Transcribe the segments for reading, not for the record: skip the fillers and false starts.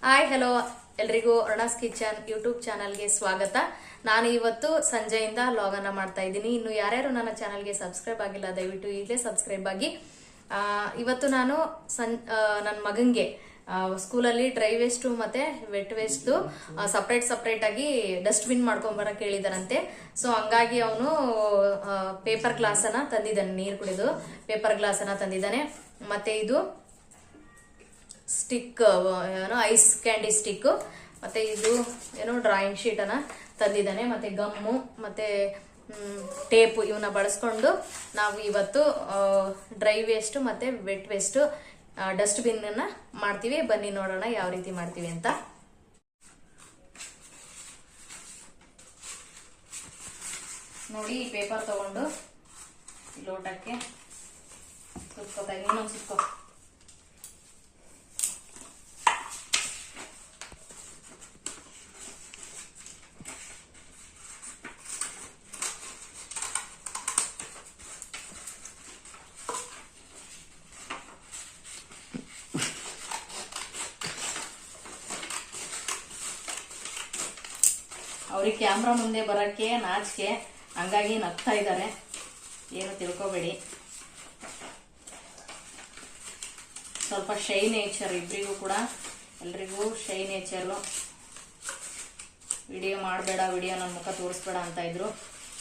Hi hello ಎಲ್ರಿಗೂ ಅರುಣಾಸ್ kitchen YouTube ಚಾನಲ್ಗೆ ಸ್ವಾಗತ. ನಾನು ಇವತ್ತು ಸಂಜೆಯಿಂದ ಲಾಗನ್ನ ಮಾಡ್ತಾ ಇದ್ದೀನಿ. ಇನ್ನು ಯಾರ್ಯಾರು ನನ್ನ ಚಾನಲ್ಗೆ ಸಬ್ಸ್ಕ್ರೈಬ್ ಆಗಿಲ್ಲ ದಯವಿಟ್ಟು ಈಗಲೇ ಸಬ್ಸ್ಕ್ರೈಬ್ ಆಗಿ. ಇವತ್ತು ನಾನು ನನ್ನ ಮಗಂಗೆ ಸ್ಕೂಲಲ್ಲಿ ಡ್ರೈ ವೇಸ್ಟ್ ಮತ್ತೆ ವೆಟ್ ವೇಸ್ಟ್ ಸಪ್ರೇಟ್ ಆಗಿ ಡಸ್ಟ್ಬಿನ್ ಮಾಡ್ಕೊಂಡ್ ಬರಕ್ ಹೇಳಿದಾರಂತೆ. ಸೊ ಹಂಗಾಗಿ ಅವನು ಪೇಪರ್ ಗ್ಲಾಸ್ ಅನ್ನ ತಂದಿದ್ದಾನೆ, ನೀರು ಕುಡಿದು ಪೇಪರ್ ಗ್ಲಾಸ್ ಅನ್ನ ತಂದಿದ್ದಾನೆ. ಮತ್ತೆ ಇದು ಸ್ಟಿಕ್ ಏನೋ ಐಸ್ ಕ್ಯಾಂಡಿ ಸ್ಟಿಕ್, ಮತ್ತೆ ಇದು ಏನೋ ಡ್ರಾಯಿಂಗ್ ಶೀಟ್ ಅನ್ನ ತಂದಿದ್ದಾನೆ. ಮತ್ತೆ ಗಮ್ಮು ಮತ್ತೆ ಟೇಪು ಇವನ್ನ ಬಳಸ್ಕೊಂಡು ನಾವು ಇವತ್ತು ಡ್ರೈ ವೇಸ್ಟ್ ಮತ್ತೆ ವೆಟ್ ವೇಸ್ಟ್ ಡಸ್ಟ್ಬಿನ್ ಅನ್ನ ಮಾಡ್ತೀವಿ. ಬನ್ನಿ ನೋಡೋಣ ಯಾವ ರೀತಿ ಮಾಡ್ತೀವಿ ಅಂತ. ನೋಡಿ, ಈ ಪೇಪರ್ ತಗೊಂಡು ಲೋಟಕ್ಕೆ ಸುತ್ಕೋತಾ ಇದೀನಿ. ಇನ್ನೊಂದು ಸುತ್ಕೋ. ಅವ್ರಿಗೆ ಕ್ಯಾಮ್ರಾ ಮುಂದೆ ಬರೋಕ್ಕೆ ನಾಚಿಕೆ, ಹಂಗಾಗಿ ನಗ್ತಾ ಇದ್ದಾರೆ, ಏನು ತಿಳ್ಕೊಬೇಡಿ. ಸ್ವಲ್ಪ ಶೈ ನೇಚರ್ ಇಬ್ಬರಿಗೂ ಕೂಡ, ಎಲ್ರಿಗೂ ಶೈ ನೇಚರು. ವಿಡಿಯೋ ಮಾಡಬೇಡ, ವಿಡಿಯೋ ನನ್ನ ಮುಖ ತೋರಿಸ್ಬೇಡ ಅಂತ ಇದ್ರು.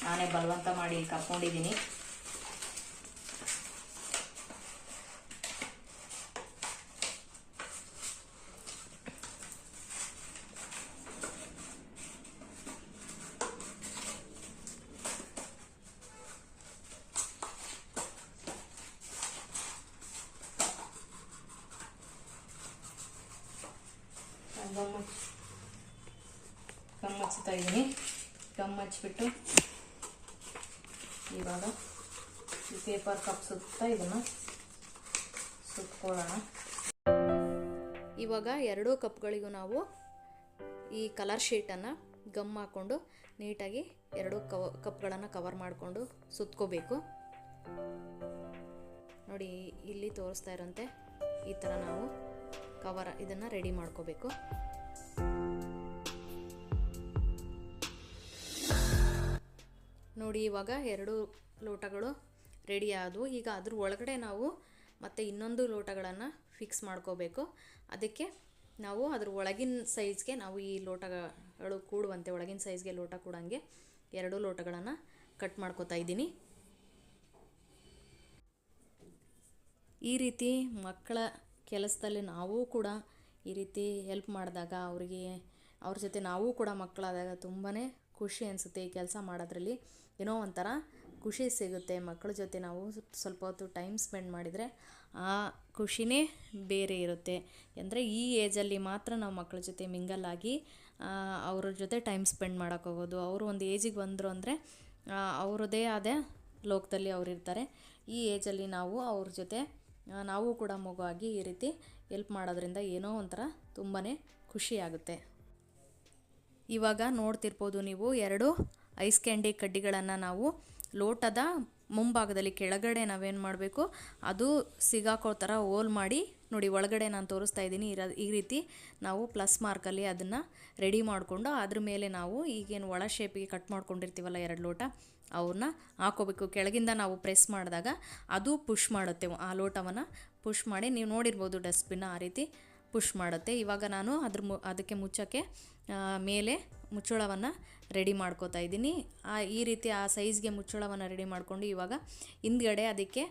ನಾನೇ ಬಲವಂತ ಮಾಡಿ ಇಲ್ಲಿ ಕರ್ಕೊಂಡಿದ್ದೀನಿ. ಗಮ್ ಹಚ್ತಾ ಇದ್ದೀನಿ. ಗಮ್ ಹಚ್ಬಿಟ್ಟು ಇವಾಗ ಈ ಪೇಪರ್ ಕಪ್ ಸುತ್ತ ಇದನ್ನ ಸುತ್ಕೊಳ್ಳೋಣ. ಇವಾಗ ಎರಡೂ ಕಪ್ಗಳಿಗೂ ನಾವು ಈ ಕಲರ್ ಶೀಟನ್ನು ಗಮ್ ಹಾಕ್ಕೊಂಡು ನೀಟಾಗಿ ಎರಡೂ ಕಪ್ಗಳನ್ನು ಕವರ್ ಮಾಡಿಕೊಂಡು ಸುತ್ಕೋಬೇಕು. ನೋಡಿ, ಇಲ್ಲಿ ತೋರಿಸ್ತಾ ಇರೋಂತೆ ಈ ಥರ ನಾವು ಇದನ್ನು ರೆಡಿ ಮಾಡ್ಕೋಬೇಕು. ನೋಡಿ, ಇವಾಗ ಎರಡು ಲೋಟಗಳು ರೆಡಿ ಆದವು. ಈಗ ಅದ್ರ ಒಳಗಡೆ ನಾವು ಮತ್ತೆ ಇನ್ನೊಂದು ಲೋಟಗಳನ್ನು ಫಿಕ್ಸ್ ಮಾಡ್ಕೋಬೇಕು. ಅದಕ್ಕೆ ನಾವು ಅದ್ರ ಒಳಗಿನ ಸೈಜ್ಗೆ ನಾವು ಈ ಲೋಟಗಳು ಕೂಡುವಂತೆ, ಒಳಗಿನ ಸೈಜ್ಗೆ ಲೋಟ ಕೂಡಂಗೆ ಎರಡು ಲೋಟಗಳನ್ನು ಕಟ್ ಮಾಡ್ಕೋತಾ ಇದ್ದೀನಿ. ಈ ರೀತಿ ಮಕ್ಕಳ ಕೆಲಸದಲ್ಲಿ ನಾವು ಕೂಡ ಈ ರೀತಿ ಹೆಲ್ಪ್ ಮಾಡಿದಾಗ ಅವ್ರ ಜೊತೆ ನಾವು ಕೂಡ ಮಕ್ಕಳಾದಾಗ ತುಂಬಾ ಖುಷಿ ಅನಿಸುತ್ತೆ. ಈ ಕೆಲಸ ಮಾಡೋದ್ರಲ್ಲಿ ಏನೋ ಒಂಥರ ಖುಷಿ ಸಿಗುತ್ತೆ. ಮಕ್ಕಳ ಜೊತೆ ನಾವು ಸ್ವಲ್ಪ ಹೊತ್ತು ಟೈಮ್ ಸ್ಪೆಂಡ್ ಮಾಡಿದರೆ ಆ ಖುಷಿನೇ ಬೇರೆ ಇರುತ್ತೆ. ಅಂದರೆ ಈ ಏಜಲ್ಲಿ ಮಾತ್ರ ನಾವು ಮಕ್ಕಳ ಜೊತೆ ಮಿಂಗಲ್ ಆಗಿ ಅವ್ರ ಜೊತೆ ಟೈಮ್ ಸ್ಪೆಂಡ್ ಮಾಡೋಕ್ಕೋಗೋದು. ಅವರು ಒಂದು ಏಜಿಗೆ ಬಂದರು ಅಂದರೆ ಅವರದೇ ಆದ ಲೋಕದಲ್ಲಿ ಅವರಿರ್ತಾರೆ. ಈ ಏಜಲ್ಲಿ ನಾವು ಅವ್ರ ಜೊತೆ ನಾವು ಕೂಡ ಮಗುವಾಗಿ ಈ ರೀತಿ ಹೆಲ್ಪ್ ಮಾಡೋದ್ರಿಂದ ಏನೋ ಒಂಥರ ತುಂಬಾ ಖುಷಿಯಾಗುತ್ತೆ. ಇವಾಗ ನೋಡ್ತಿರ್ಬೋದು ನೀವು, ಎರಡು ಐಸ್ ಕ್ಯಾಂಡಿ ಕಡ್ಡಿಗಳನ್ನು ನಾವು ಲೋಟದ ಮುಂಭಾಗದಲ್ಲಿ ಕೆಳಗಡೆ ನಾವೇನು ಮಾಡಬೇಕು, ಅದು ಸಿಗಾಕೋ ಥರ ಹೋಲ್ ಮಾಡಿ ನೋಡಿ, ಒಳಗಡೆ ನಾನು ತೋರಿಸ್ತಾ ಇದ್ದೀನಿ. ಈ ರೀತಿ ನಾವು ಪ್ಲಸ್ ಮಾರ್ಕಲ್ಲಿ ಅದನ್ನು ರೆಡಿ ಮಾಡಿಕೊಂಡು ಅದ್ರ ಮೇಲೆ ನಾವು ಈಗೇನು ಒಳ ಶೇಪಿಗೆ ಕಟ್ ಮಾಡ್ಕೊಂಡಿರ್ತೀವಲ್ಲ ಎರಡು ಲೋಟ, ಅವನ್ನ ಹಾಕೋಬೇಕು. ಕೆಳಗಿಂದ ನಾವು ಪ್ರೆಸ್ ಮಾಡಿದಾಗ ಅದು ಪುಷ್ ಮಾಡುತ್ತೆ, ಆ ಲೋಟವನ್ನು ಪುಷ್ ಮಾಡಿ. ನೀವು ನೋಡಿರ್ಬೋದು ಡಸ್ಟ್ಬಿನ್ನ ಆ ರೀತಿ ಪುಷ್ ಮಾಡುತ್ತೆ. ಇವಾಗ ನಾನು ಅದಕ್ಕೆ ಮುಚ್ಚೋಕ್ಕೆ ಮೇಲೆ ಮುಚ್ಚಳವನ್ನು ರೆಡಿ ಮಾಡ್ಕೋತಾ ಇದ್ದೀನಿ. ಈ ರೀತಿ ಆ ಸೈಜ್ಗೆ ಮುಚ್ಚಳವನ್ನು ರೆಡಿ ಮಾಡಿಕೊಂಡು ಇವಾಗ ಹಿಂದ್ಗಡೆ ಅದಕ್ಕೆ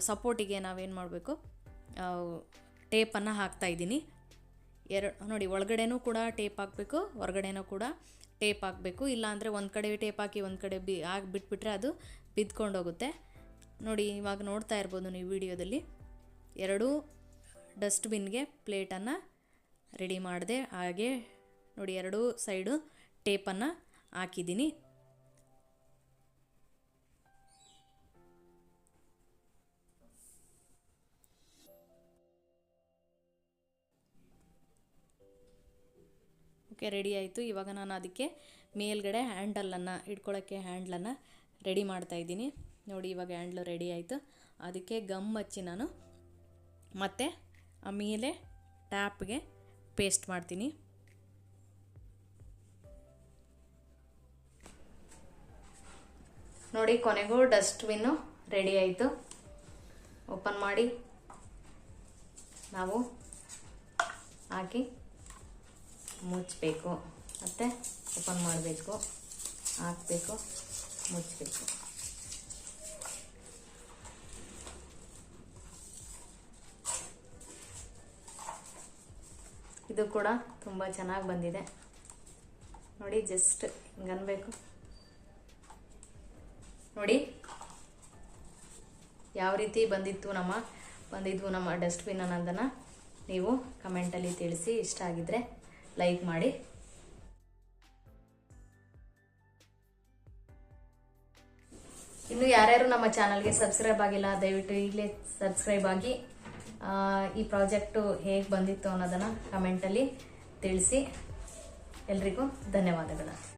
ಸಪೋರ್ಟಿಗೆ ನಾವೇನು ಮಾಡಬೇಕು, ಟೇಪನ್ನು ಹಾಕ್ತಾಯಿದ್ದೀನಿ. ನೋಡಿ, ಒಳಗಡೆನೂ ಕೂಡ ಟೇಪ್ ಹಾಕಬೇಕು, ಹೊರಗಡೆನೂ ಕೂಡ ಟೇಪ್ ಹಾಕಬೇಕು. ಇಲ್ಲಾಂದರೆ ಒಂದು ಕಡೆ ಟೇಪ್ ಹಾಕಿ ಒಂದು ಕಡೆ ಬಿಟ್ಬಿಟ್ರೆ ಅದು ಬಿದ್ಕೊಂಡು ಹೋಗುತ್ತೆ. ನೋಡಿ, ಇವಾಗ ನೋಡ್ತಾ ಇರ್ಬೋದು ನೀವು ವಿಡಿಯೋದಲ್ಲಿ, ಎರಡೂ ಡಸ್ಟ್ಬಿನ್ಗೆ ಪ್ಲೇಟನ್ನು ರೆಡಿ ಮಾಡಿದೆ. ಹಾಗೆ ನೋಡಿ, ಎರಡೂ ಸೈಡು ಟೇಪನ್ನು ಹಾಕಿದ್ದೀನಿ. ಓಕೆ, ರೆಡಿ ಆಯಿತು. ಇವಾಗ ನಾನು ಅದಕ್ಕೆ ಮೇಲ್ಗಡೆ ಹ್ಯಾಂಡಲನ್ನು ಇಟ್ಕೊಳ್ಳೋಕ್ಕೆ ಹ್ಯಾಂಡ್ಲನ್ನು ರೆಡಿ ಮಾಡ್ತಾಯಿದ್ದೀನಿ. ನೋಡಿ, ಇವಾಗ ಹ್ಯಾಂಡ್ಲು ರೆಡಿ ಆಯಿತು. ಅದಕ್ಕೆ ಗಮ್ ಹಚ್ಚಿ ನಾನು ಮತ್ತೆ ಆಮೇಲೆ ಟ್ಯಾಪ್ಗೆ ಪೇಸ್ಟ್ ಮಾಡ್ತೀನಿ. ನೋಡಿ, ಕೊನೆಗೂ ಡಸ್ಟ್ಬಿನ್ನು ರೆಡಿ ಆಯಿತು. ಓಪನ್ ಮಾಡಿ ನಾವು ಹಾಕಿ ಮುಚ್ಚಬೇಕು, ಮತ್ತು ಓಪನ್ ಮಾಡಬೇಕು, ಹಾಕಬೇಕು, ಮುಚ್ಚಬೇಕು. ಇದು ಕೂಡ ತುಂಬ ಚೆನ್ನಾಗಿ ಬಂದಿದೆ ನೋಡಿ. ಜಸ್ಟ್ ಹಿಂಗೆ ಅನ್ಬೇಕು ನೋಡಿ ಯಾವ ರೀತಿ ಬಂದಿದ್ವು ನಮ್ಮ ಡಸ್ಟ್ಬಿನ್ ಅನ್ನೋದನ್ನು ನೀವು ಕಮೆಂಟಲ್ಲಿ ತಿಳಿಸಿ. ಇಷ್ಟ ಆಗಿದ್ರೆ ಲೈಕ್ ಮಾಡಿ. ಇನ್ನು ಯಾರ್ಯಾರು ನಮ್ಮ ಚಾನಲ್ಗೆ ಸಬ್ಸ್ಕ್ರೈಬ್ ಆಗಿಲ್ಲ, ದಯವಿಟ್ಟು ಈಗಲೇ ಸಬ್ಸ್ಕ್ರೈಬ್ ಆಗಿ ಈ ಪ್ರಾಜೆಕ್ಟು ಹೇಗೆ ಬಂದಿತ್ತು ಅನ್ನೋದನ್ನು ಕಮೆಂಟಲ್ಲಿ ತಿಳಿಸಿ. ಎಲ್ರಿಗೂ ಧನ್ಯವಾದಗಳು.